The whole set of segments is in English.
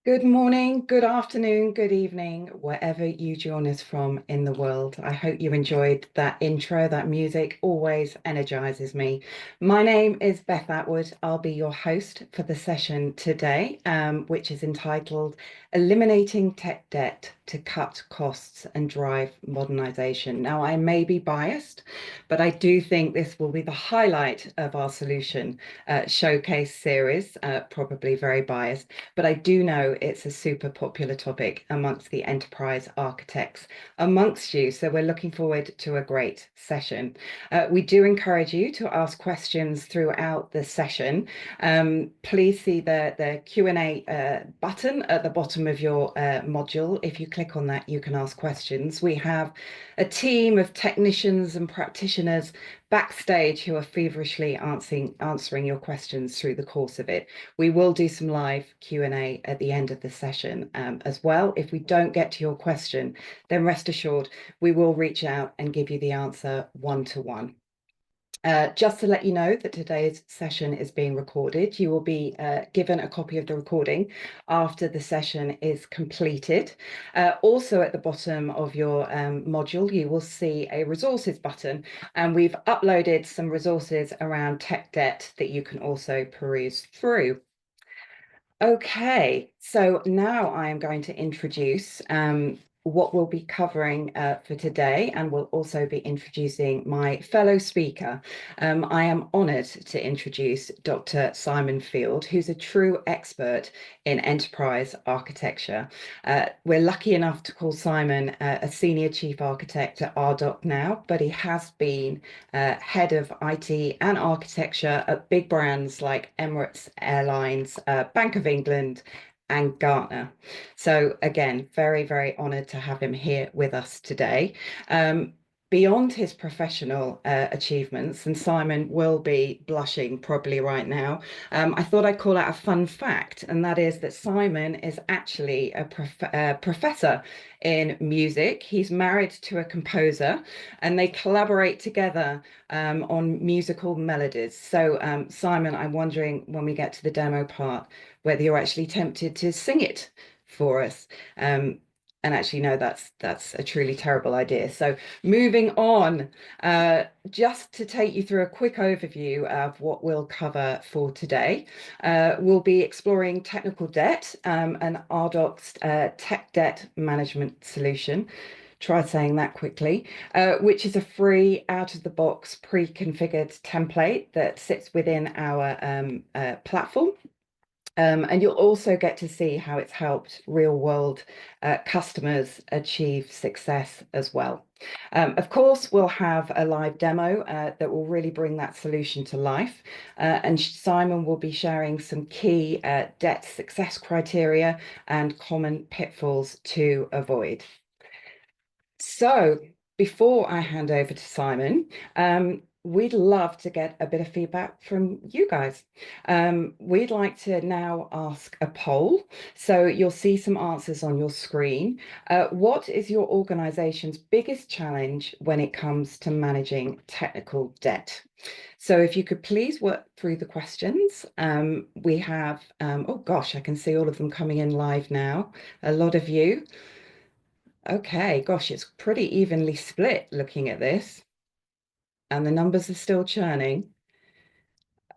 Good morning, good afternoon, good evening, wherever you join us from in the world. I hope you enjoyed that intro. That music always energizes me. My name is Beth Atwood. I'll be your host for the session today, which is entitled Eliminating Tech Debt to Cut Costs and Drive Modernization. Now, I may be biased, but I do think this will be the highlight of our solution showcase series, probably very biased. But I do know it's a super popular topic amongst the enterprise architects amongst you. So we're looking forward to a great session. We do encourage you to ask questions throughout the session. Please see the Q&A button at the bottom of your module. If you click on that, you can ask questions. We have a team of technicians and practitioners backstage who are feverishly answering your questions through the course of it. We will do some live Q&A at the end of the session as well. If we don't get to your question, then rest assured we will reach out and give you the answer one-to-one. Just to let you know that today's session is being recorded. You will be given a copy of the recording after the session is completed. Also at the bottom of your module, you will see a resources button, and we've uploaded some resources around tech debt that you can also peruse through. Okay, so now I am going to introduce what we'll be covering for today, and we'll also be introducing my fellow speaker. I am honoured to introduce Dr. Simon Field, who's a true expert in enterprise architecture. We're lucky enough to call Simon a senior chief architect at Ardoq now, but he has been head of IT and architecture at big brands like Emirates Airlines, Bank of England, and Gartner. So again, very, very honoured to have him here with us today. Beyond his professional achievements, and Simon will be blushing probably right now, I thought I'd call out a fun fact, and that is that Simon is actually a professor in music. He's married to a composer, and they collaborate together on musical melodies. So, Simon, I'm wondering when we get to the demo part, whether you're actually tempted to sing it for us. And actually, no, that's a truly terrible idea. So moving on, just to take you through a quick overview of what we'll cover for today, we'll be exploring technical debt and Ardoq's tech debt management solution. Try saying that quickly, which is a free out-of-the-box pre-configured template that sits within our platform. And you'll also get to see how it's helped real-world customers achieve success as well. Of course, we'll have a live demo that will really bring that solution to life. And Simon will be sharing some key debt success criteria and common pitfalls to avoid. So before I hand over to Simon, we'd love to get a bit of feedback from you guys. We'd like to now ask a poll. So you'll see some answers on your screen. What is your organization's biggest challenge when it comes to managing technical debt? So if you could please work through the questions. We have, oh gosh, I can see all of them coming in live now. A lot of you. Okay, gosh, it's pretty evenly split looking at this. And the numbers are still churning.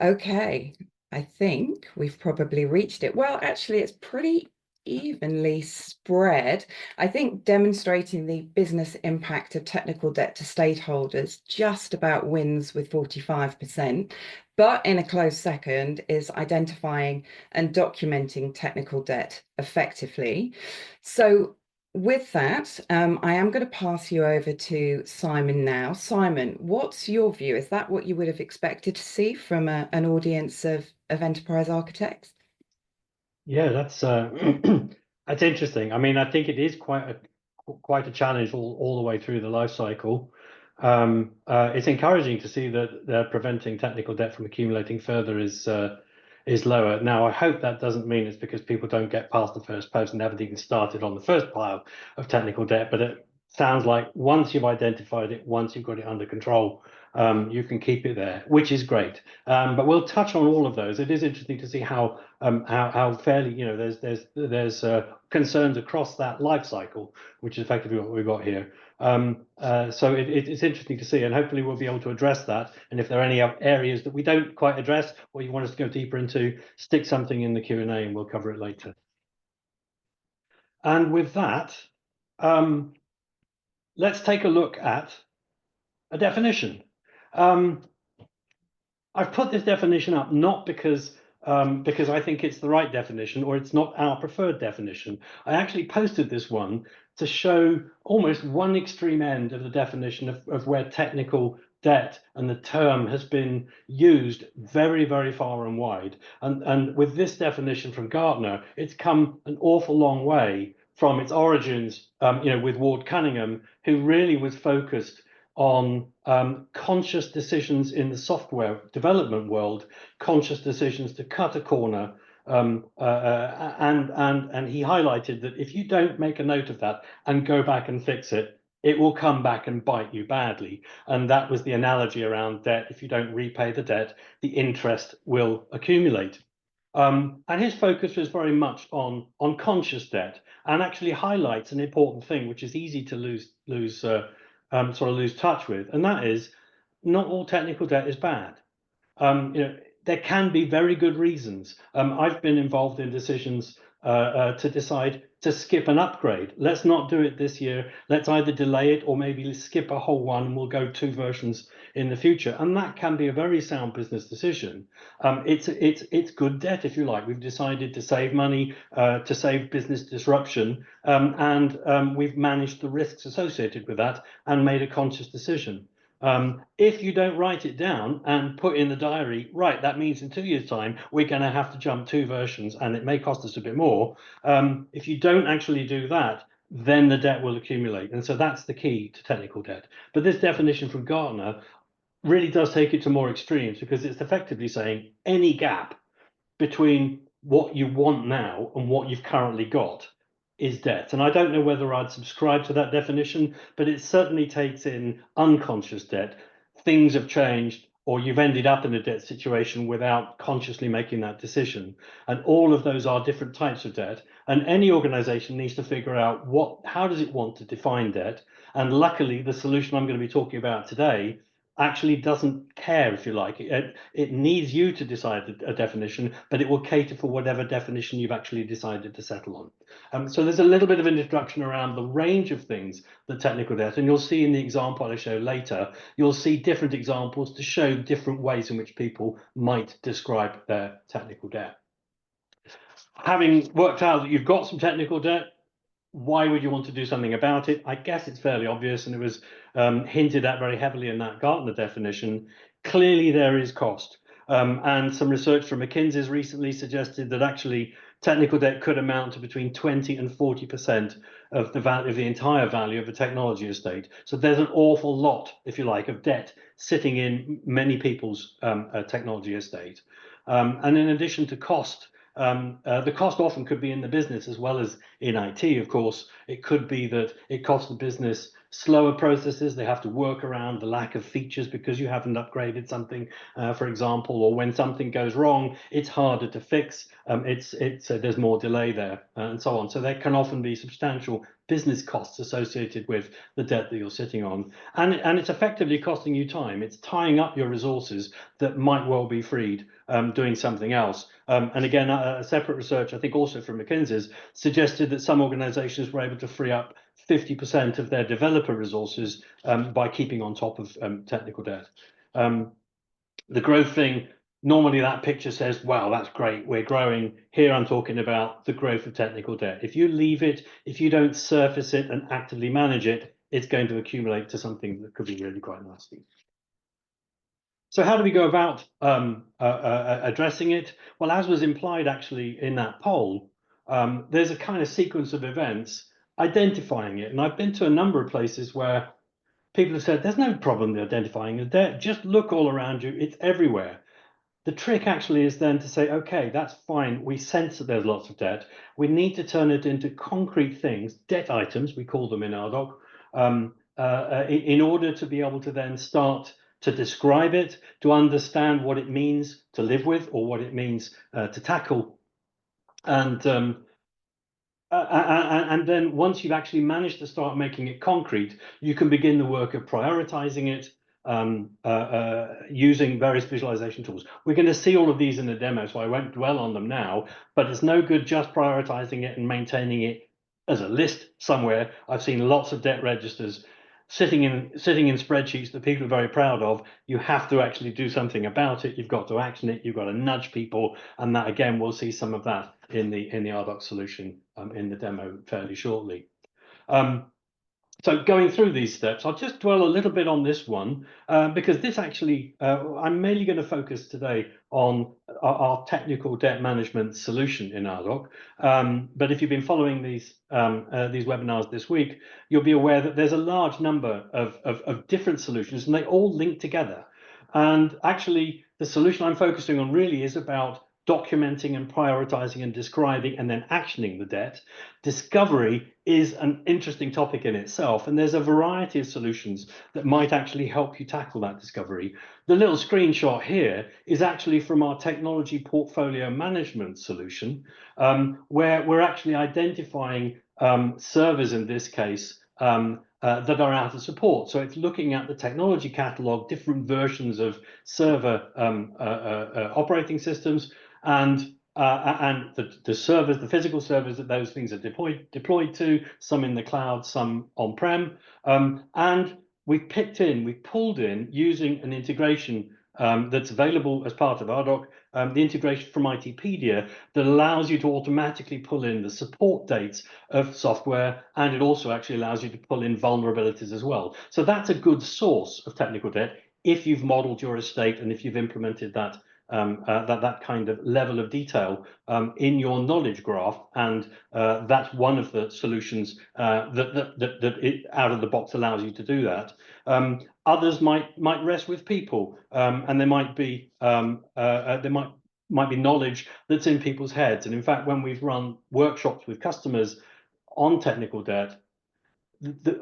Okay, I think we've probably reached it. Well, actually, it's pretty evenly spread. I think demonstrating the business impact of technical debt to stakeholders just about wins with 45%. But in a close second is identifying and documenting technical debt effectively. So with that, I am going to pass you over to Simon now. Simon, what's your view? Is that what you would have expected to see from an audience of enterprise architects? Yeah, that's that's interesting. I mean, I think it is quite a challenge all the way through the life cycle. It's encouraging to see that they're preventing technical debt from accumulating further is lower. Now, I hope that doesn't mean it's because people don't get past the first post and haven't even started on the first pile of technical debt, but sounds like once you've identified it, once you've got it under control, you can keep it there, which is great. But we'll touch on all of those. It is interesting to see how fairly, there's concerns across that life cycle, which is effectively what we've got here. So it's interesting to see, and hopefully we'll be able to address that. And if there are any areas that we don't quite address or you want us to go deeper into, stick something in the Q&A and we'll cover it later. And with that, let's take a look at a definition. I've put this definition up not because I think it's the right definition or it's not our preferred definition. I actually posted this one to show almost one extreme end of the definition of where technical debt and the term has been used very, very far and wide. And with this definition from Gartner, it's come an awful long way from its origins, with Ward Cunningham, who really was focused on conscious decisions in the software development world, conscious decisions to cut a corner, and he highlighted that if you don't make a note of that and go back and fix it, it will come back and bite you badly. And that was the analogy around debt. If you don't repay the debt, the interest will accumulate. And his focus was very much on conscious debt, and actually highlights an important thing, which is easy to lose touch with, and that is not all technical debt is bad. There can be very good reasons. I've been involved in decisions to decide to skip an upgrade. Let's not do it this year. Let's either delay it or maybe skip a whole one and we'll go 2 versions in the future. And that can be a very sound business decision. It's good debt, if you like. We've decided to save money, to save business disruption, and we've managed the risks associated with that and made a conscious decision. If you don't write it down and put in the diary, right, that means in 2 years' time, we're going to have to jump 2 versions and it may cost us a bit more. If you don't actually do that, then the debt will accumulate. And so that's the key to technical debt. But this definition from Gartner really does take it to more extremes, because it's effectively saying any gap between what you want now and what you've currently got is debt. And I don't know whether I'd subscribe to that definition, but it certainly takes in unconscious debt. Things have changed, or you've ended up in a debt situation without consciously making that decision. And all of those are different types of debt. And any organization needs to figure out how does it want to define debt. And luckily, the solution I'm going to be talking about today actually doesn't care, if you like. It needs you to decide a definition, but it will cater for whatever definition you've actually decided to settle on. So there's a little bit of an introduction around the range of things that technical debt, and you'll see in the example I show later, you'll see different examples to show different ways in which people might describe their technical debt. Having worked out that you've got some technical debt, why would you want to do something about it? I guess it's fairly obvious, and it was hinted at very heavily in that Gartner definition. Clearly, there is cost. And some research from McKinsey's recently suggested that actually technical debt could amount to between 20 and 40% of the value of the entire value of a technology estate. So there's an awful lot, if you like, of debt sitting in many people's technology estate. And in addition to cost, the cost often could be in the business as well as in IT, of course. It could be that it costs the business slower processes. They have to work around the lack of features because you haven't upgraded something, for example, or when something goes wrong, it's harder to fix. There's more delay there, and so on. So there can often be substantial business costs associated with the debt that you're sitting on. And it's effectively costing you time. It's tying up your resources that might well be freed doing something else. And again, a separate research, I think also from McKinsey's, suggested that some organizations were able to free up 50% of their developer resources by keeping on top of technical debt. The growth thing, normally that picture says, wow, that's great, we're growing. Here I'm talking about the growth of technical debt. If you leave it, if you don't surface it and actively manage it, it's going to accumulate to something that could be really quite nasty. So how do we go about addressing it? Well, as was implied actually in that poll, there's a kind of sequence of events identifying it. And I've been to a number of places where people have said, there's no problem identifying the debt. Just look all around you. It's everywhere. The trick actually is then to say, okay, that's fine. We sense that there's lots of debt. We need to turn it into concrete things, debt items, we call them in Ardoq, in order to be able to then start to describe it, to understand what it means to live with or what it means to tackle. And then once you've actually managed to start making it concrete, you can begin the work of prioritizing it using various visualization tools. We're going to see all of these in the demo, so I won't dwell on them now, but it's no good just prioritizing it and maintaining it as a list somewhere. I've seen lots of debt registers sitting in spreadsheets that people are very proud of. You have to actually do something about it. You've got to action it. You've got to nudge people, and that again, we'll see some of that in the Ardoq solution in the demo fairly shortly. So going through these steps, I'll just dwell a little bit on this one because this actually, I'm mainly going to focus today on our technical debt management solution in Ardoq. But if you've been following these webinars this week, you'll be aware that there's a large number of different solutions and they all link together. And actually, the solution I'm focusing on really is about documenting and prioritizing and describing and then actioning the debt. Discovery is an interesting topic in itself, and there's a variety of solutions that might actually help you tackle that discovery. The little screenshot here is actually from our technology portfolio management solution, where we're actually identifying servers in this case that are out of support. So it's looking at the technology catalog, different versions of server operating systems, and the servers, the physical servers that those things are deployed to, some in the cloud, some on-prem, and we've pulled in using an integration that's available as part of Ardoq, the integration from ITpedia that allows you to automatically pull in the support dates of software, and it also actually allows you to pull in vulnerabilities as well. So that's a good source of technical debt if you've modeled your estate and if you've implemented that that kind of level of detail in your knowledge graph, and that's one of the solutions that it out of the box allows you to do that. Others might rest with people, and there might be knowledge that's in people's heads. And in fact, when we've run workshops with customers on technical debt,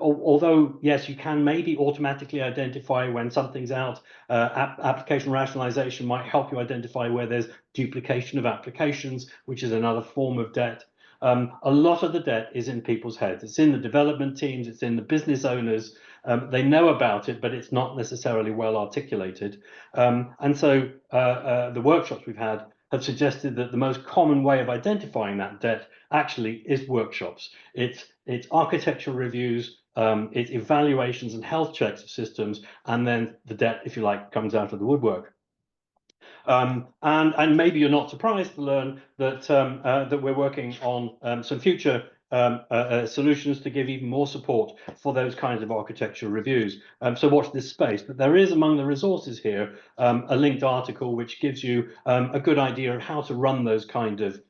although yes, you can maybe automatically identify when something's out, application rationalization might help you identify where there's duplication of applications, which is another form of debt. A lot of the debt is in people's heads. It's in the development teams, it's in the business owners. They know about it, but it's not necessarily well articulated. And so the workshops we've had have suggested that the most common way of identifying that debt actually is workshops. It's architecture reviews, it's evaluations and health checks of systems, and then the debt, if you like, comes out of the woodwork. And maybe you're not surprised to learn that that we're working on some future solutions to give even more support for those kinds of architecture reviews. So watch this space. But there is among the resources here a linked article which gives you a good idea of how to run those kind of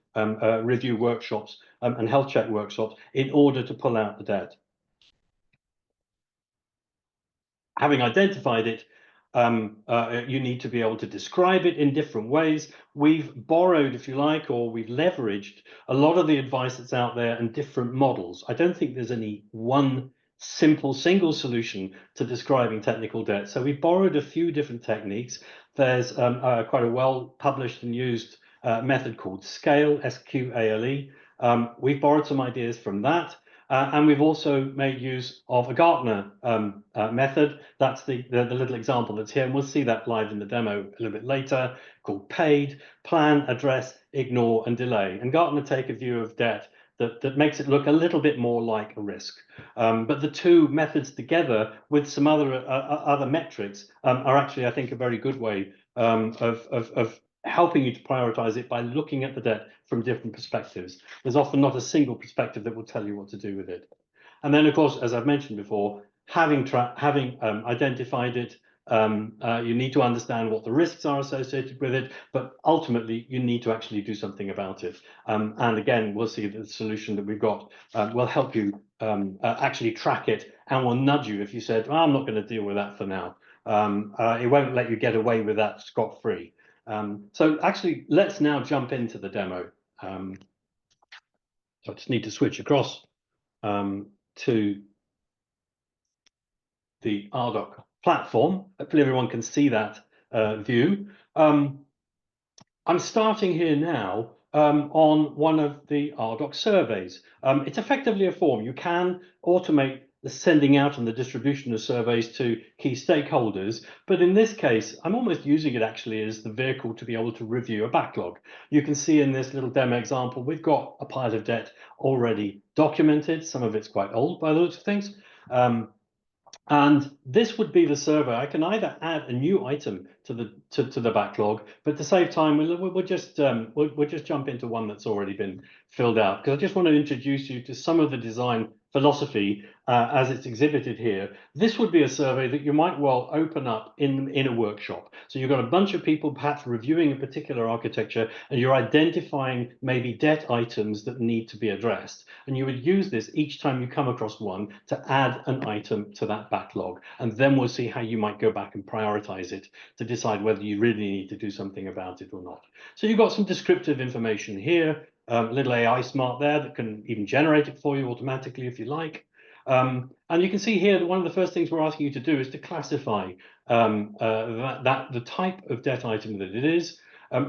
review workshops and health check workshops in order to pull out the debt. Having identified it, you need to be able to describe it in different ways. We've borrowed, if you like, or we've leveraged a lot of the advice that's out there and different models. I don't think there's any one simple single solution to describing technical debt. So we borrowed a few different techniques. There's quite a well published and used method called SQALE, SQALE. We've borrowed some ideas from that. And we've also made use of a Gartner method. That's the little example that's here. And we'll see that live in the demo a little bit later, called PAID, Plan, Address, Ignore, and Delay. And Gartner take a view of debt that makes it look a little bit more like a risk. But the two methods together with some other metrics are actually, I think, a very good way of helping you to prioritize it by looking at the debt from different perspectives. There's often not a single perspective that will tell you what to do with it. And then, of course, as I've mentioned before, having identified it, you need to understand what the risks are associated with it, but ultimately you need to actually do something about it. And again, we'll see that the solution that we've got will help you actually track it and will nudge you if you said, oh, I'm not going to deal with that for now. It won't let you get away with that scot-free. So actually, let's now jump into the demo. So I just need to switch across to the Ardoq platform. Hopefully everyone can see that view. I'm starting here now on one of the Ardoq surveys. It's effectively a form. You can automate the sending out and the distribution of surveys to key stakeholders, but in this case, I'm almost using it actually as the vehicle to be able to review a backlog. You can see in this little demo example, we've got a pile of debt already documented. Some of it's quite old by the looks of things. And this would be the survey. I can either add a new item to the backlog, but to save time, we'll just jump into one that's already been filled out, because I just want to introduce you to some of the design philosophy as it's exhibited here. This would be a survey that you might well open up in a workshop. So you've got a bunch of people perhaps reviewing a particular architecture, and you're identifying maybe debt items that need to be addressed. And you would use this each time you come across one to add an item to that backlog. And then we'll see how you might go back and prioritize it to decide whether you really need to do something about it or not. So you've got some descriptive information here, little AI smart there that can even generate it for you automatically if you like. And you can see here that one of the first things we're asking you to do is to classify the type of debt item that it is.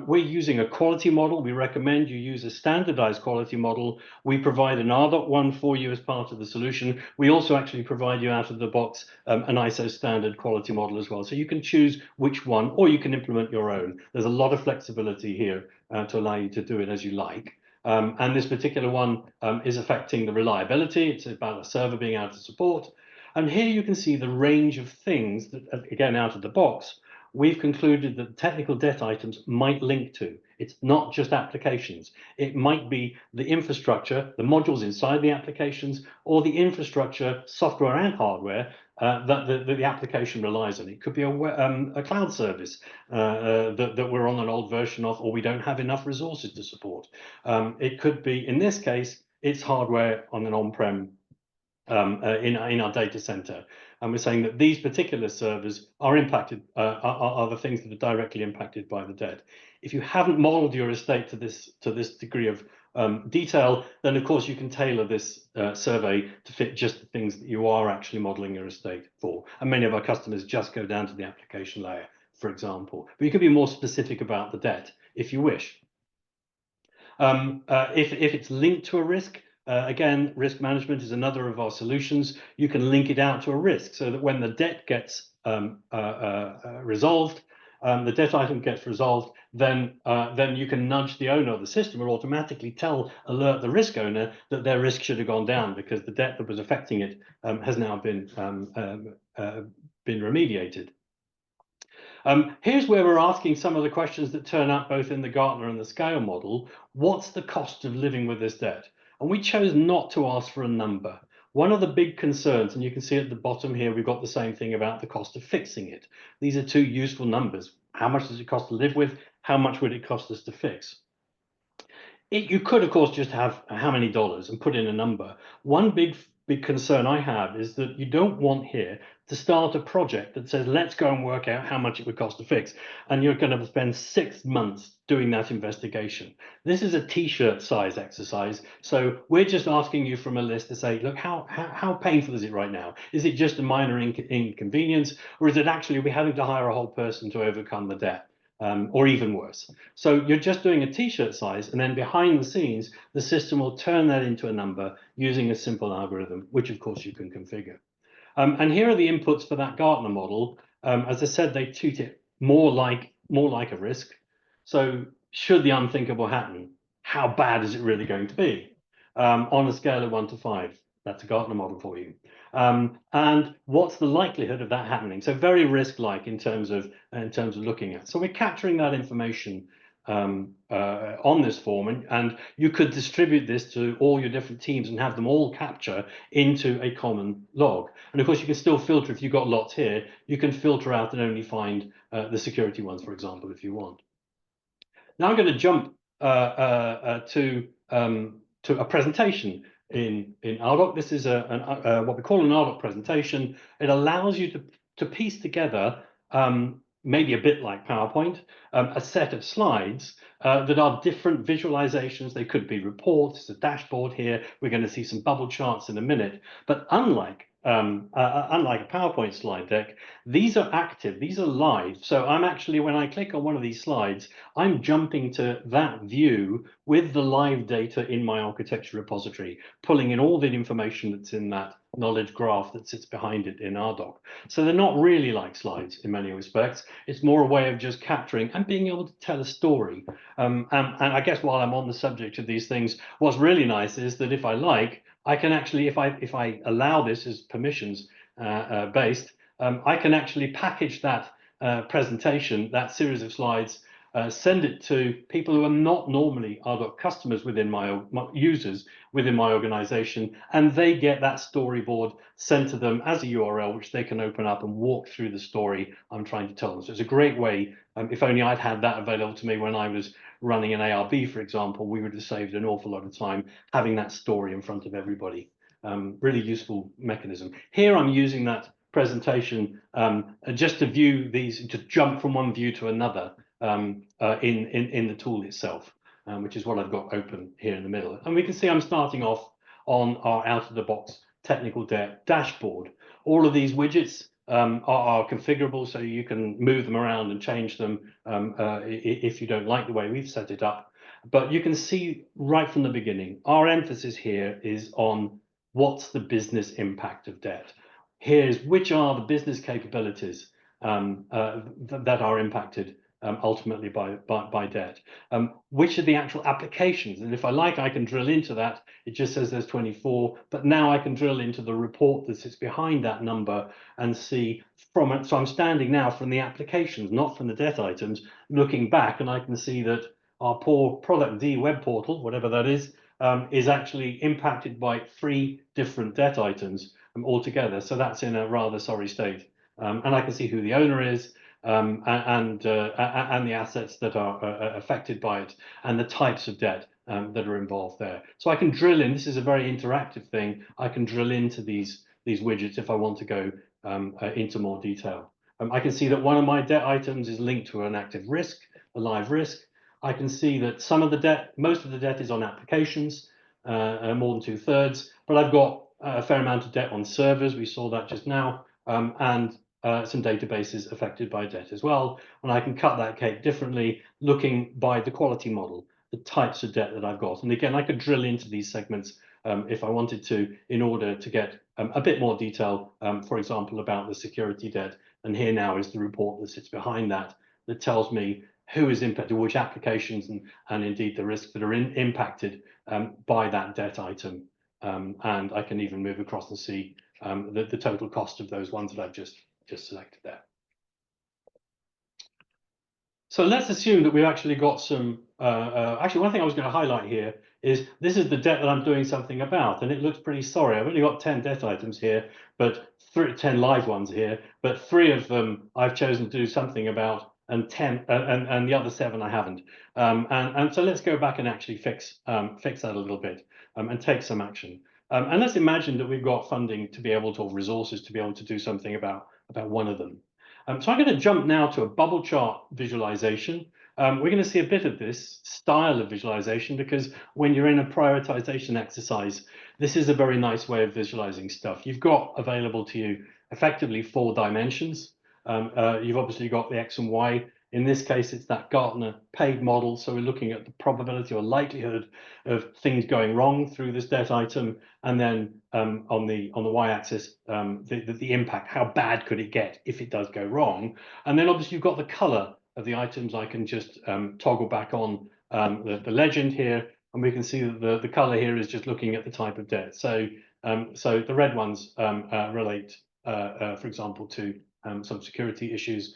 We're using a quality model. We recommend you use a standardized quality model. We provide an Ardoq one for you as part of the solution. We also actually provide you out of the box an ISO standard quality model as well. So you can choose which one, or you can implement your own. There's a lot of flexibility here to allow you to do it as you like. And this particular one is affecting the reliability. It's about a server being out of support. And here you can see the range of things that, again, out of the box, we've concluded that technical debt items might link to. It's not just applications. It might be the infrastructure, the modules inside the applications, or the infrastructure, software and hardware that the application relies on. It could be a cloud service that we're on an old version of, or we don't have enough resources to support. It could be, in this case, it's hardware on an on-prem in our data center. And we're saying that these particular servers are impacted, are the things that are directly impacted by the debt. If you haven't modeled your estate to this degree of detail, then of course you can tailor this survey to fit just the things that you are actually modeling your estate for. And many of our customers just go down to the application layer, for example. But you can be more specific about the debt if you wish. If it's linked to a risk, again, risk management is another of our solutions. You can link it out to a risk so that when the debt gets resolved, the debt item gets resolved, then you can nudge the owner of the system or automatically alert the risk owner that their risk should have gone down because the debt that was affecting it has now been remediated. Here's where we're asking some of the questions that turn up both in the Gartner and the SQALE model. What's the cost of living with this debt? And we chose not to ask for a number. One of the big concerns, and you can see at the bottom here, we've got the same thing about the cost of fixing it. These are two useful numbers. How much does it cost to live with? How much would it cost us to fix? You could, of course, just have how many dollars and put in a number. One big concern I have is that you don't want here to start a project that says, let's go and work out how much it would cost to fix. And you're going to spend 6 months doing that investigation. This is a t-shirt size exercise. So we're just asking you from a list to say, look, how painful is it right now? Is it just a minor inconvenience? Or is it actually we're having to hire a whole person to overcome the debt? Or even worse. So you're just doing a t-shirt size, and then behind the scenes, the system will turn that into a number using a simple algorithm, which of course you can configure. And here are the inputs for that Gartner model. As I said, they treat it more like a risk. So should the unthinkable happen, how bad is it really going to be? On a scale of 1 to 5, that's a Gartner model for you. And what's the likelihood of that happening? So very risk-like in terms of looking at. So we're capturing that information on this form, and you could distribute this to all your different teams and have them all capture into a common log. And of course, you can still filter if you've got lots here. You can filter out and only find the security ones, for example, if you want. Now I'm going to jump to a presentation in Ardoq. This is what we call an Ardoq presentation. It allows you to piece together, maybe a bit like PowerPoint, a set of slides that are different visualizations. They could be reports, a dashboard here. We're going to see some bubble charts in a minute. But unlike unlike a PowerPoint slide deck, these are active, these are live. So I'm actually, when I click on one of these slides, I'm jumping to that view with the live data in my architecture repository, pulling in all the information that's in that knowledge graph that sits behind it in Ardoq. So they're not really like slides in many respects. It's more a way of just capturing and being able to tell a story. And I guess while I'm on the subject of these things, what's really nice is that if I like, I can actually, if I allow this as permissions based, I can actually package that presentation, that series of slides, send it to people who are not normally Ardoq customers within my users within my organization, and they get that storyboard sent to them as a URL, which they can open up and walk through the story I'm trying to tell them. So it's a great way. If only I'd had that available to me when I was running an ARB, for example, we would have saved an awful lot of time having that story in front of everybody. Really useful mechanism. Here I'm using that presentation just to view these, to jump from one view to another in the tool itself, which is what I've got open here in the middle. And we can see I'm starting off on our out-of-the-box technical debt dashboard. All of these widgets are configurable, so you can move them around and change them if you don't like the way we've set it up. But you can see right from the beginning, our emphasis here is on what's the business impact of debt. Here's which are the business capabilities that are impacted ultimately by debt. Which are the actual applications? And if I like, I can drill into that. It just says there's 24, but now I can drill into the report that sits behind that number and see from it. So I'm standing now from the applications, not from the debt items, looking back, and I can see that our poor product D web portal, whatever that is actually impacted by 3 different debt items altogether. So that's in a rather sorry state. And I can see who the owner is, and the assets that are affected by it, and the types of debt that are involved there. So I can drill in. This is a very interactive thing. I can drill into these widgets if I want to go into more detail. I can see that one of my debt items is linked to an active risk, a live risk. I can see that some of the debt, most of the debt is on applications, more than 2/3, but I've got a fair amount of debt on servers. We saw that just now, and some databases affected by debt as well. And I can cut that cake differently, looking by the quality model, the types of debt that I've got. And again, I could drill into these segments if I wanted to, in order to get a bit more detail, for example, about the security debt. And here now is the report that sits behind that tells me who is impacted, which applications, and indeed the risks that are impacted by that debt item. And I can even move across and see the total cost of those ones that I've just selected there. So let's assume that we've actually got some, actually one thing I was going to highlight here is this is the debt that I'm doing something about, and it looks pretty sorry. I've only got 10 debt items here, but 10 live ones here, but 3 of them I've chosen to do something about, and 10 and the other 7 I haven't. And so let's go back and actually fix that a little bit and take some action. And let's imagine that we've got funding to be able to, or resources to be able to do something about one of them. So I'm going to jump now to a bubble chart visualization. We're going to see a bit of this style of visualization because when you're in a prioritization exercise, this is a very nice way of visualizing stuff. You've got available to you effectively 4 dimensions. You've obviously got the X and Y. In this case, it's that Gartner paid model. So we're looking at the probability or likelihood of things going wrong through this debt item. And then on the y-axis, the impact, how bad could it get if it does go wrong? And then obviously you've got the color of the items. I can just toggle back on the legend here, and we can see that the color here is just looking at the type of debt. So the red ones relate, for example, to some security issues.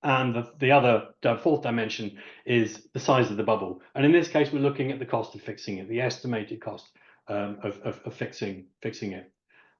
And the other 4th dimension is the size of the bubble. And in this case, we're looking at the cost of fixing it, the estimated cost of fixing it.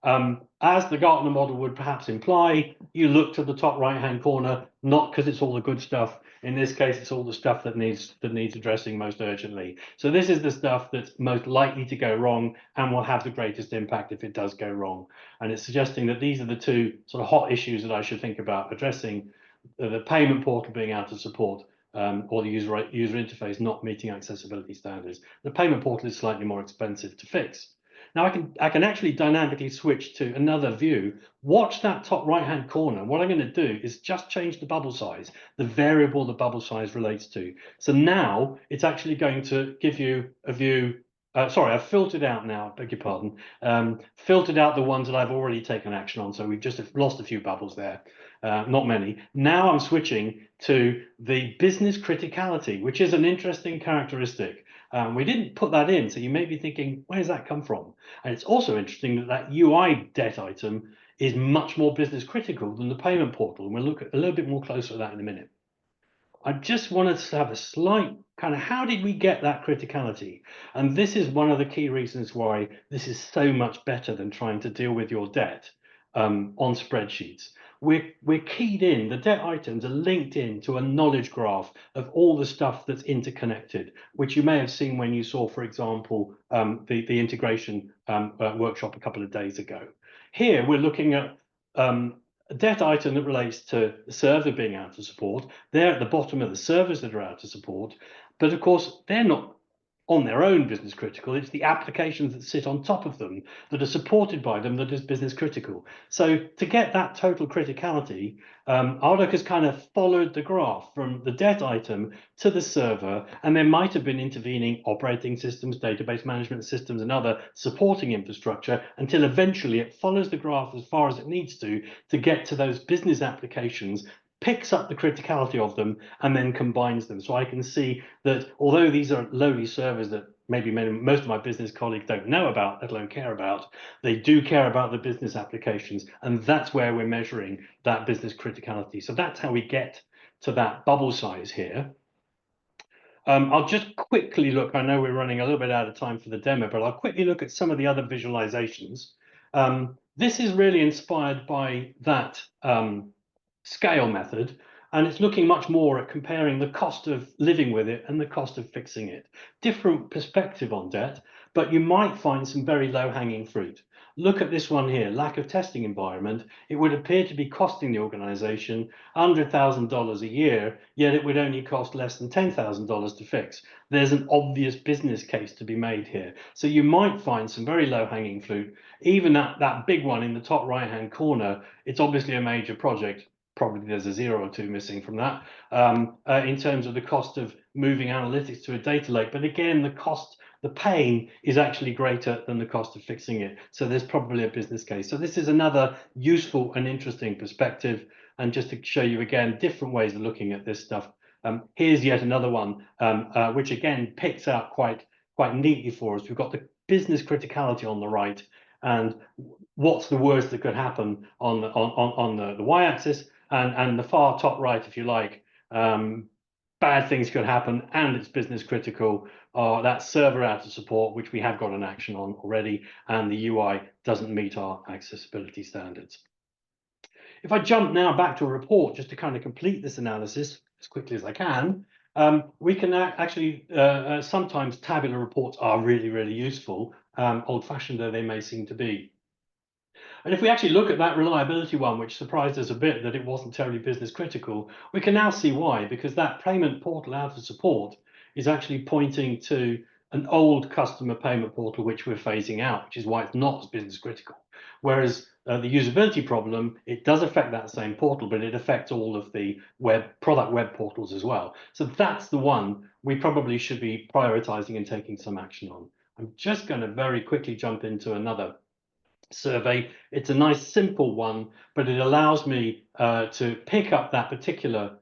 As the Gartner model would perhaps imply, you look to the top right-hand corner, not because it's all the good stuff. In this case, it's all the stuff that needs addressing most urgently. So this is the stuff that's most likely to go wrong and will have the greatest impact if it does go wrong. And it's suggesting that these are the 2 sort of hot issues that I should think about addressing: the payment portal being out of support, or the user interface not meeting accessibility standards. The payment portal is slightly more expensive to fix. Now I can actually dynamically switch to another view. Watch that top right-hand corner. What I'm going to do is just change the bubble size, the variable the bubble size relates to. So now it's actually going to give you a view. Sorry, I've filtered out now, beg your pardon. Filtered out the ones that I've already taken action on. So we've just lost a few bubbles there, not many. Now I'm switching to the business criticality, which is an interesting characteristic. We didn't put that in, so you may be thinking, where does that come from? And it's also interesting that that UI debt item is much more business critical than the payment portal. And we'll look at a little bit more closer at that in a minute. I just wanted to have a slight kind of how did we get that criticality? And this is one of the key reasons why this is so much better than trying to deal with your debt on spreadsheets. We're keyed in, the debt items are linked in to a knowledge graph of all the stuff that's interconnected, which you may have seen when you saw, for example, the integration workshop a couple of days ago. Here we're looking at a debt item that relates to the server being out of support. They're at the bottom of the servers that are out of support. But of course, they're not on their own business critical. It's the applications that sit on top of them that are supported by them that is business critical. So to get that total criticality, Ardoq has kind of followed the graph from the debt item to the server, and there might have been intervening operating systems, database management systems, and other supporting infrastructure until eventually it follows the graph as far as it needs to get to those business applications, picks up the criticality of them, and then combines them. So I can see that although these are lowly servers that maybe most of my business colleagues don't know about, let alone care about, they do care about the business applications. And that's where we're measuring that business criticality. So that's how we get to that bubble size here. I'll just quickly look, I know we're running a little bit out of time for the demo, but I'll quickly look at some of the other visualizations. This is really inspired by that SQALE method, and it's looking much more at comparing the cost of living with it and the cost of fixing it. Different perspective on debt, but you might find some very low-hanging fruit. Look at this one here, lack of testing environment. It would appear to be costing the organization $100,000 a year, yet it would only cost less than $10,000 to fix. There's an obvious business case to be made here. So you might find some very low-hanging fruit. Even that big one in the top right-hand corner, it's obviously a major project. Probably there's a 0 or 2 missing from that in terms of the cost of moving analytics to a data lake. But again, the pain is actually greater than the cost of fixing it. So there's probably a business case. So this is another useful and interesting perspective. And just to show you again, different ways of looking at this stuff. Here's yet another one, which again picks out quite neatly for us. We've got the business criticality on the right, and what's the worst that could happen on the y-axis, and the far top right, if you like, bad things could happen, and it's business critical. That server out of support, which we have got an action on already, and the UI doesn't meet our accessibility standards. If I jump now back to a report, just to kind of complete this analysis as quickly as I can, we can actually, sometimes tabular reports are really, really useful, old-fashioned though they may seem to be. And if we actually look at that reliability one, which surprised us a bit that it wasn't terribly business critical, we can now see why, because that payment portal out of support is actually pointing to an old customer payment portal, which we're phasing out, which is why it's not as business critical. Whereas the usability problem, it does affect that same portal, but it affects all of the product web portals as well. So that's the one we probably should be prioritizing and taking some action on. I'm just going to very quickly jump into another survey. It's a nice simple one, but it allows me to pick up that particular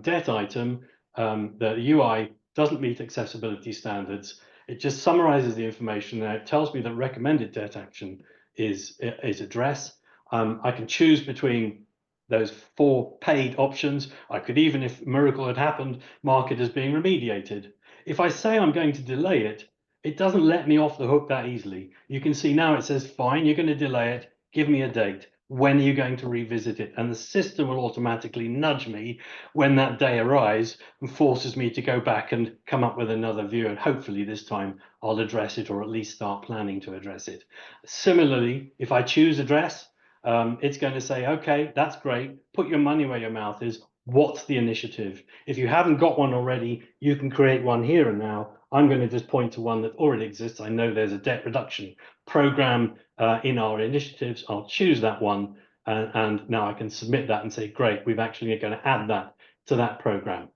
debt item. The UI doesn't meet accessibility standards. It just summarizes the information there. It tells me that recommended debt action is address. I can choose between those 4 paid options. I could even, if a miracle had happened, mark it as being remediated. If I say I'm going to delay it, it doesn't let me off the hook that easily. You can see now it says, fine, you're going to delay it. Give me a date. When are you going to revisit it? And the system will automatically nudge me when that day arrives and forces me to go back and come up with another view. And hopefully this time I'll address it, or at least start planning to address it. Similarly, if I choose address, it's going to say, okay, that's great. Put your money where your mouth is. What's the initiative? If you haven't got one already, you can create one here and now. I'm going to just point to one that already exists. I know there's a debt reduction program in our initiatives. I'll choose that one, and now I can submit that and say, great, we've actually going to add that to that program.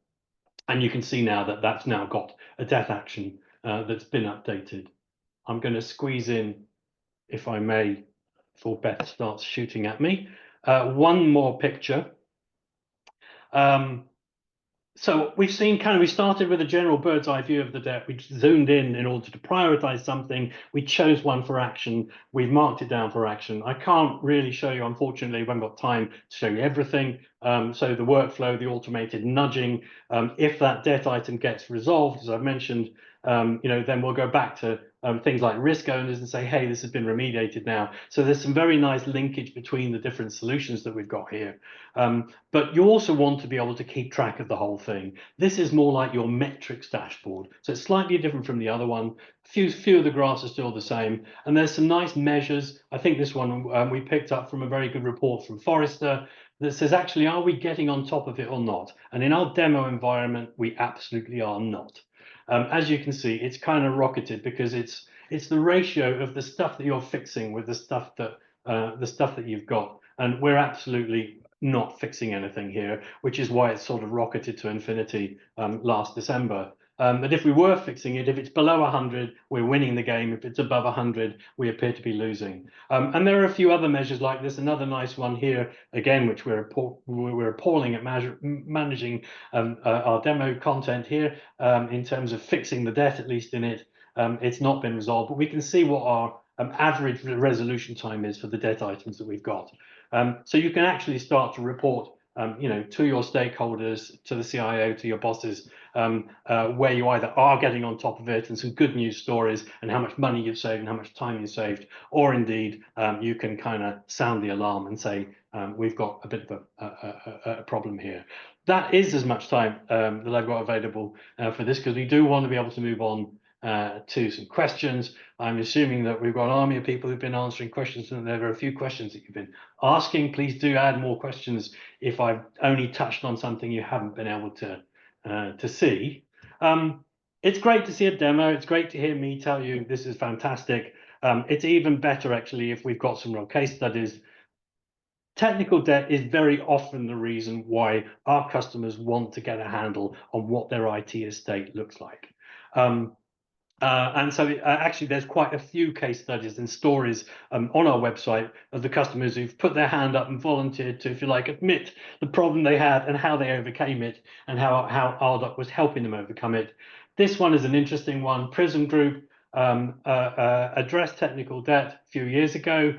And you can see now that that's now got a debt action that's been updated. I'm going to squeeze in, if I may, before Beth starts shooting at me, one more picture. So we've seen we started with a general bird's eye view of the debt. We zoomed in order to prioritize something. We chose one for action. We've marked it down for action. I can't really show you, unfortunately, we haven't got time to show you everything. So the workflow, the automated nudging, if that debt item gets resolved, as I've mentioned, then we'll go back to things like risk owners and say, hey, this has been remediated now. So there's some very nice linkage between the different solutions that we've got here. But you also want to be able to keep track of the whole thing. This is more like your metrics dashboard. So it's slightly different from the other one. Few of the graphs are still the same. And there's some nice measures. I think this one we picked up from a very good report from Forrester that says, actually, are we getting on top of it or not? And in our demo environment, we absolutely are not. As you can see, it's kind of rocketed because it's the ratio of the stuff that you're fixing with the stuff that you've got, and we're absolutely not fixing anything here, which is why it's sort of rocketed to infinity last December. But if we were fixing it, if it's below 100, we're winning the game. If it's above 100, we appear to be losing. And there are a few other measures like this. Another nice one here, again, which we're appalling at managing our demo content here in terms of fixing the debt, at least in it. It's not been resolved, but we can see what our average resolution time is for the debt items that we've got. So you can actually start to report to your stakeholders, to the CIO, to your bosses, where you either are getting on top of it and some good news stories and how much money you've saved and how much time you saved, or indeed you can kind of sound the alarm and say, we've got a bit of a problem here. That is as much time that I've got available for this, because we do want to be able to move on to some questions. I'm assuming that we've got an army of people who've been answering questions, and there are a few questions that you've been asking. Please do add more questions if I've only touched on something you haven't been able to see. It's great to see a demo. It's great to hear me tell you this is fantastic. It's even better, actually, if we've got some real case studies. Technical debt is very often the reason why our customers want to get a handle on what their IT estate looks like. And so actually there's quite a few case studies and stories on our website of the customers who've put their hand up and volunteered to, if you like, admit the problem they had and how they overcame it, and how Ardoq was helping them overcome it. This one is an interesting one. Prism Group addressed technical debt a few years ago.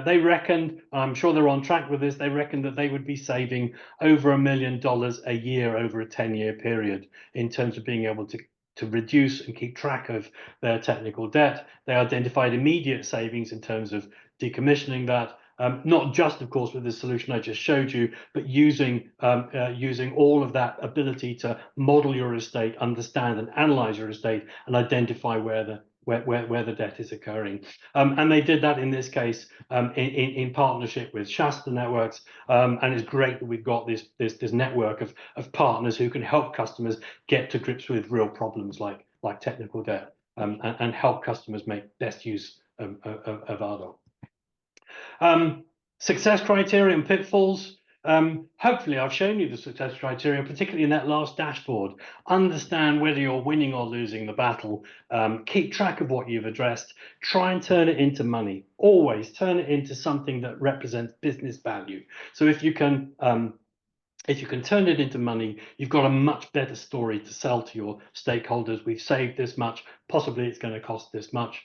They reckoned, I'm sure they're on track with this, they reckoned that they would be saving over $1 million a year over a 10-year period in terms of being able to reduce and keep track of their technical debt. They identified immediate savings in terms of decommissioning that, not just, of course, with the solution I just showed you, but using all of that ability to model your estate, understand and analyze your estate, and identify where the debt is occurring. And they did that in this case in partnership with Shasta Networks. And it's great that we've got this network of partners who can help customers get to grips with real problems like technical debt, and help customers make best use of Ardoq. Success criteria and pitfalls. Hopefully I've shown you the success criteria, particularly in that last dashboard. Understand whether you're winning or losing the battle. Keep track of what you've addressed. Try and turn it into money. Always turn it into something that represents business value. So if you can turn it into money, you've got a much better story to sell to your stakeholders. We've saved this much, possibly it's going to cost this much.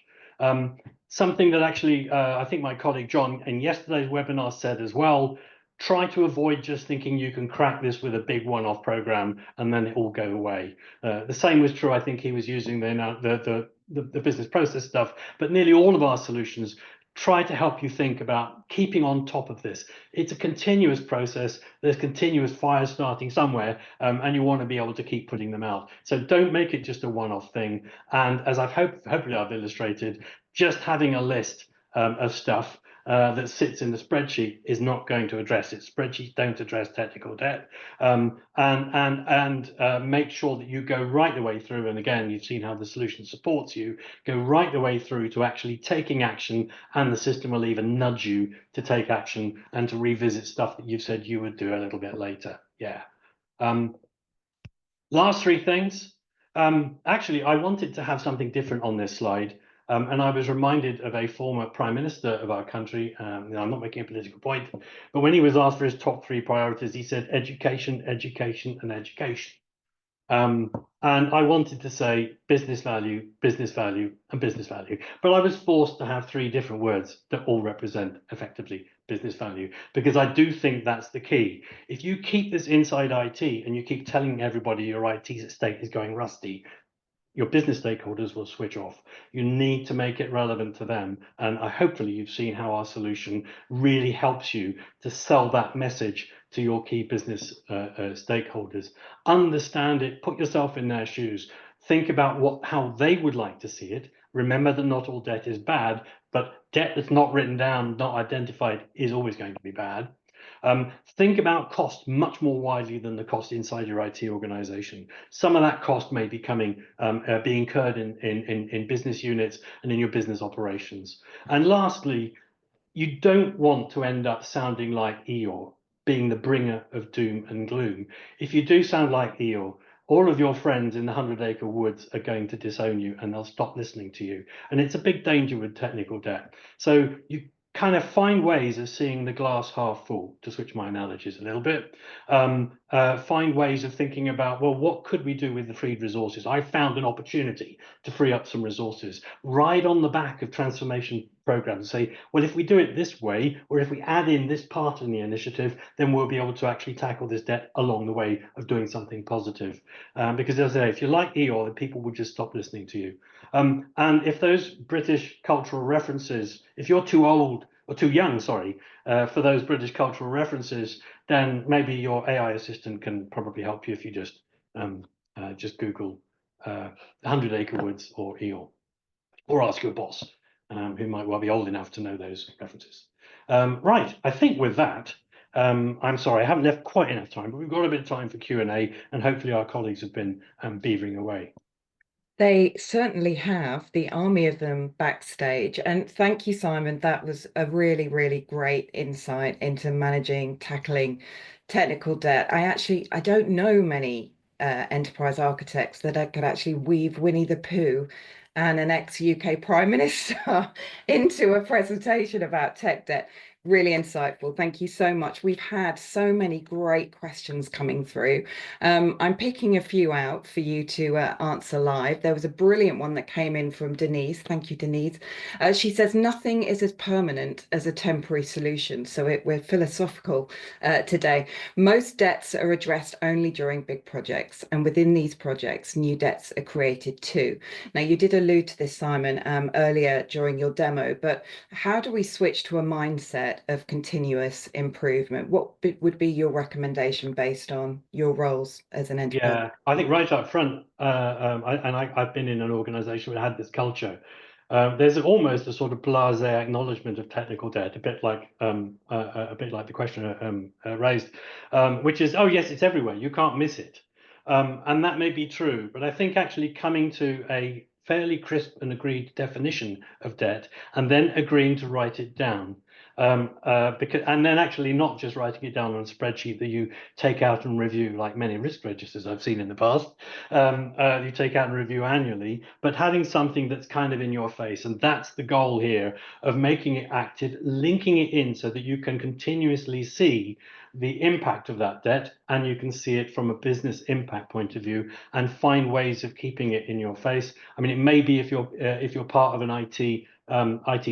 Something that actually I think my colleague John in yesterday's webinar said as well, try to avoid just thinking you can crack this with a big one-off program and then it all go away. The same was true, I think he was using the business process stuff, but nearly all of our solutions try to help you think about keeping on top of this. It's a continuous process. There's continuous fires starting somewhere, and you want to be able to keep putting them out. So don't make it just a one-off thing. And as hopefully I've illustrated, just having a list of stuff that sits in the spreadsheet is not going to address it. Spreadsheets don't address technical debt, and make sure that you go right the way through. And again, you've seen how the solution supports you. Go right the way through to actually taking action, and the system will even nudge you to take action and to revisit stuff that you've said you would do a little bit later. Yeah. Last three things. Actually, I wanted to have something different on this slide. And I was reminded of a former prime minister of our country. I'm not making a political point, but when he was asked for his top three priorities, he said education, education, and education. And I wanted to say business value, and business value. But I was forced to have three different words that all represent effectively business value, because I do think that's the key. If you keep this inside IT and you keep telling everybody your IT estate is going rusty, your business stakeholders will switch off. You need to make it relevant to them. And hopefully you've seen how our solution really helps you to sell that message to your key business stakeholders. Understand it, put yourself in their shoes, think about how they would like to see it. Remember that not all debt is bad, but debt that's not written down, not identified, is always going to be bad. Think about cost much more widely than the cost inside your IT organization. Some of that cost may be be incurred in business units and in your business operations. And lastly, you don't want to end up sounding like Eeyore, being the bringer of doom and gloom. If you do sound like Eeyore, all of your friends in the 100-acre woods are going to disown you, and they'll stop listening to you. And it's a big danger with technical debt. So you kind of find ways of seeing the glass half full, to switch my analogies a little bit. Find ways of thinking about, well, what could we do with the freed resources? I found an opportunity to free up some resources. Ride on the back of transformation programs, say, well, if we do it this way, or if we add in this part in the initiative, then we'll be able to actually tackle this debt along the way of doing something positive. Because as I say, if you're like Eeyore, then people will just stop listening to you. And if those British cultural references, if you're too old or too young, sorry, for those British cultural references, then maybe your AI assistant can probably help you if you just Google 100-acre woods or Eeyore, or ask your boss, who might well be old enough to know those references. Right, I think with that, I'm sorry, I haven't left quite enough time, but we've got a bit of time for Q&A, and hopefully our colleagues have been beavering away. They certainly have, the army of them backstage. And thank you, Simon. That was a really, really great insight into managing, tackling technical debt. I don't know many enterprise architects that could actually weave Winnie the Pooh and an ex-UK Prime Minister into a presentation about tech debt. Really insightful. Thank you so much. We've had so many great questions coming through. I'm picking a few out for you to answer live. There was a brilliant one that came in from Denise. Thank you, Denise. She says, nothing is as permanent as a temporary solution. So we're philosophical today. Most debts are addressed only during big projects. And within these projects, new debts are created too. Now, you did allude to this, Simon, earlier during your demo, but how do we switch to a mindset of continuous improvement? What would be your recommendation based on your roles as an enterprise? Yeah, I think right up front, I've been in an organization that had this culture. There's almost a sort of blasé acknowledgement of technical debt, a bit like the questioner raised, which is, oh yes, it's everywhere. You can't miss it, and that may be true. But I think actually coming to a fairly crisp and agreed definition of debt, and then agreeing to write it down. And then actually not just writing it down on a spreadsheet that you take out and review, like many risk registers I've seen in the past. You take out and review annually, but having something that's kind of in your face. And that's the goal here, of making it active, linking it in so that you can continuously see the impact of that debt, and you can see it from a business impact point of view, and find ways of keeping it in your face. I mean, it may be if you're part of an IT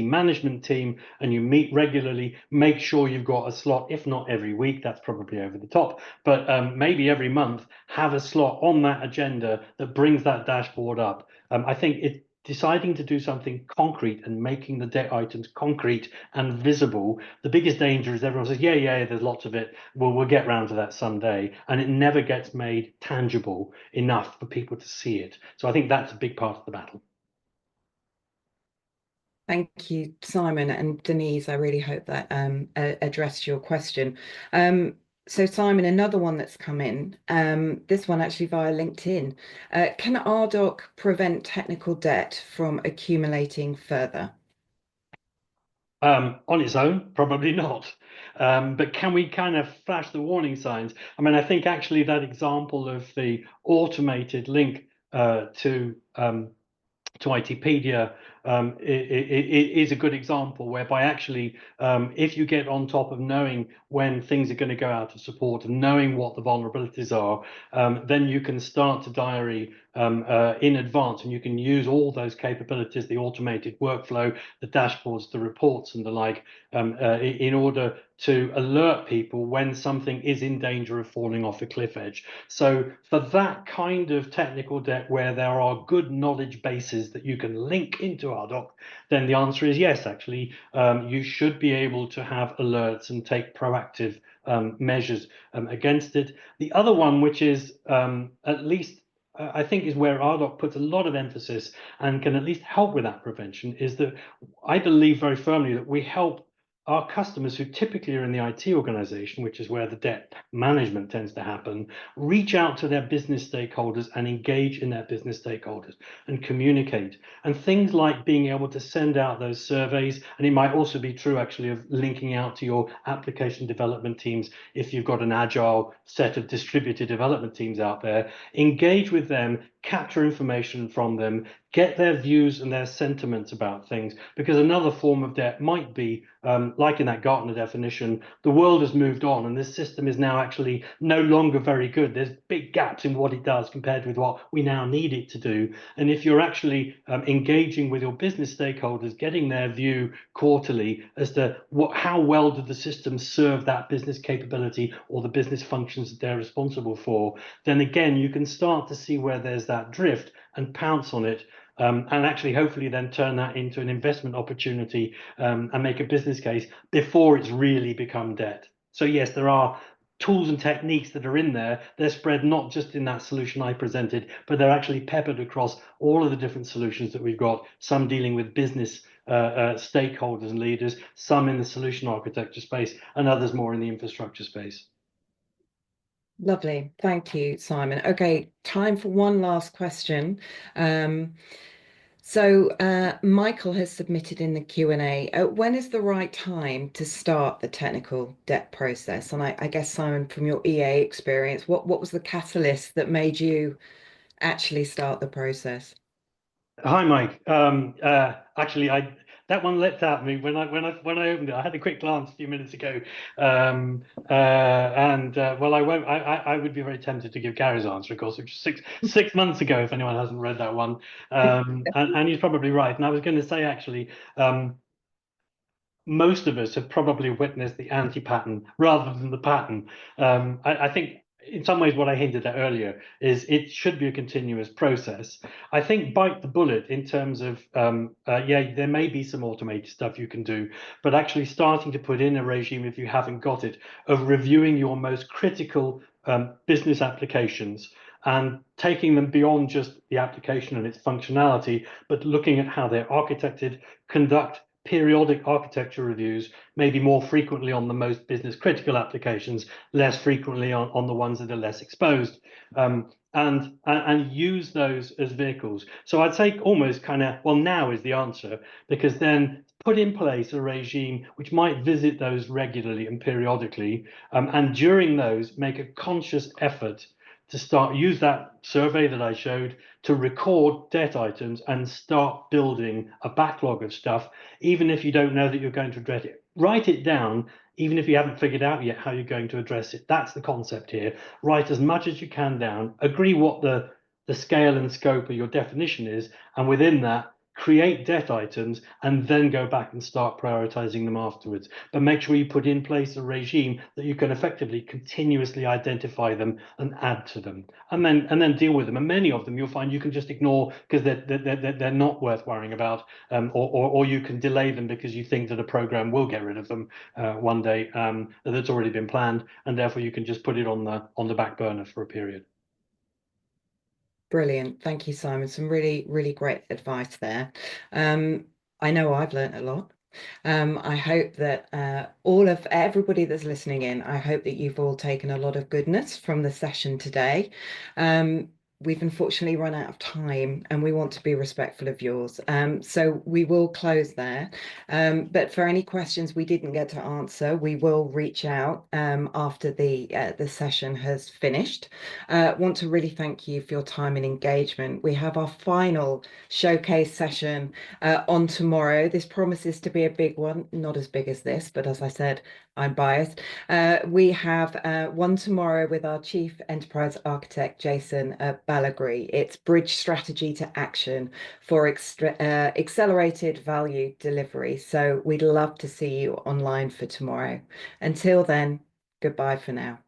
management team and you meet regularly, make sure you've got a slot, if not every week, that's probably over the top, but maybe every month, have a slot on that agenda that brings that dashboard up. I think deciding to do something concrete and making the debt items concrete and visible. The biggest danger is everyone says, yeah, there's lots of it. We'll get round to that someday. And it never gets made tangible enough for people to see it. So I think that's a big part of the battle. Thank you, Simon and Denise. I really hope that addressed your question. So, Simon, another one that's come in, this one actually via LinkedIn. Can Ardoq prevent technical debt from accumulating further? On its own, probably not. But can we kind of flash the warning signs? I mean, I think actually that example of the automated link to ITpedia is a good example whereby actually, if you get on top of knowing when things are going to go out of support and knowing what the vulnerabilities are, then you can start to diary in advance, and you can use all those capabilities, the automated workflow, the dashboards, the reports, and the like, in order to alert people when something is in danger of falling off a cliff edge. So for that kind of technical debt where there are good knowledge bases that you can link into Ardoq, then the answer is yes, actually. You should be able to have alerts and take proactive measures against it. The other one, which is at least I think is where Ardoq puts a lot of emphasis and can at least help with that prevention, is that I believe very firmly that we help our customers, who typically are in the IT organization, which is where the debt management tends to happen, reach out to their business stakeholders and engage in their business stakeholders and communicate. And things like being able to send out those surveys, and it might also be true actually of linking out to your application development teams if you've got an agile set of distributed development teams out there, engage with them, capture information from them, get their views and their sentiments about things. Because another form of debt might be, like in that Gartner definition, the world has moved on and this system is now actually no longer very good. There's big gaps in what it does compared with what we now need it to do. And if you're actually engaging with your business stakeholders, getting their view quarterly as to how well did the system serve that business capability or the business functions that they're responsible for, then again, you can start to see where there's that drift and pounce on it. And actually, hopefully, then turn that into an investment opportunity and make a business case before it's really become debt. So yes, there are tools and techniques that are in there. They're spread not just in that solution I presented, but they're actually peppered across all of the different solutions that we've got, some dealing with business stakeholders and leaders, some in the solution architecture space, and others more in the infrastructure space. Lovely. Thank you, Simon. Okay, time for one last question. Michael has submitted in the Q&A, when is the right time to start the technical debt process? And I guess, Simon, from your EA experience, what was the catalyst that made you actually start the process? Hi, Mike. Actually, that one leapt at me when I opened it. I had a quick glance a few minutes ago, and well, I won't. I would be very tempted to give Gary's answer, of course, which is six months ago. If anyone hasn't read that one, and he's probably right. And I was going to say actually. Most of us have probably witnessed the anti-pattern rather than the pattern. I think in some ways what I hinted at earlier is it should be a continuous process. I think bite the bullet in terms of, yeah, there may be some automated stuff you can do, but actually starting to put in a regime, if you haven't got it, of reviewing your most critical business applications and taking them beyond just the application and its functionality, but looking at how they're architected, conduct periodic architecture reviews, maybe more frequently on the most business critical applications, less frequently on the ones that are less exposed, and use those as vehicles. So I'd say almost kind of, well, now is the answer, because then put in place a regime which might visit those regularly and periodically, and during those make a conscious effort to use that survey that I showed to record debt items and start building a backlog of stuff, even if you don't know that you're going to address it. Write it down, even if you haven't figured out yet how you're going to address it. That's the concept here. Write as much as you can down, agree what the scale and scope of your definition is, and within that, create debt items and then go back and start prioritizing them afterwards. But make sure you put in place a regime that you can effectively continuously identify them and add to them, and then deal with them. And many of them you'll find you can just ignore because they're not worth worrying about, or you can delay them because you think that a program will get rid of them one day, that's already been planned, and therefore you can just put it on the back burner for a period. Brilliant. Thank you, Simon. Some really, really great advice there. I know I've learned a lot. I hope that everybody that's listening in, I hope that you've all taken a lot of goodness from the session today. Um, we've unfortunately run out of time and we want to be respectful of yours. So we will close there. But for any questions we didn't get to answer, we will reach out after the session has finished. Want to really thank you for your time and engagement. We have our final showcase session on tomorrow. This promises to be a big one, not as big as this, but as I said, I'm biased. We have one tomorrow with our Chief Enterprise Architect, Jason Ballagry. It's Bridge Strategy to Action for Accelerated Value Delivery. So we'd love to see you online for tomorrow. Until then, goodbye for now.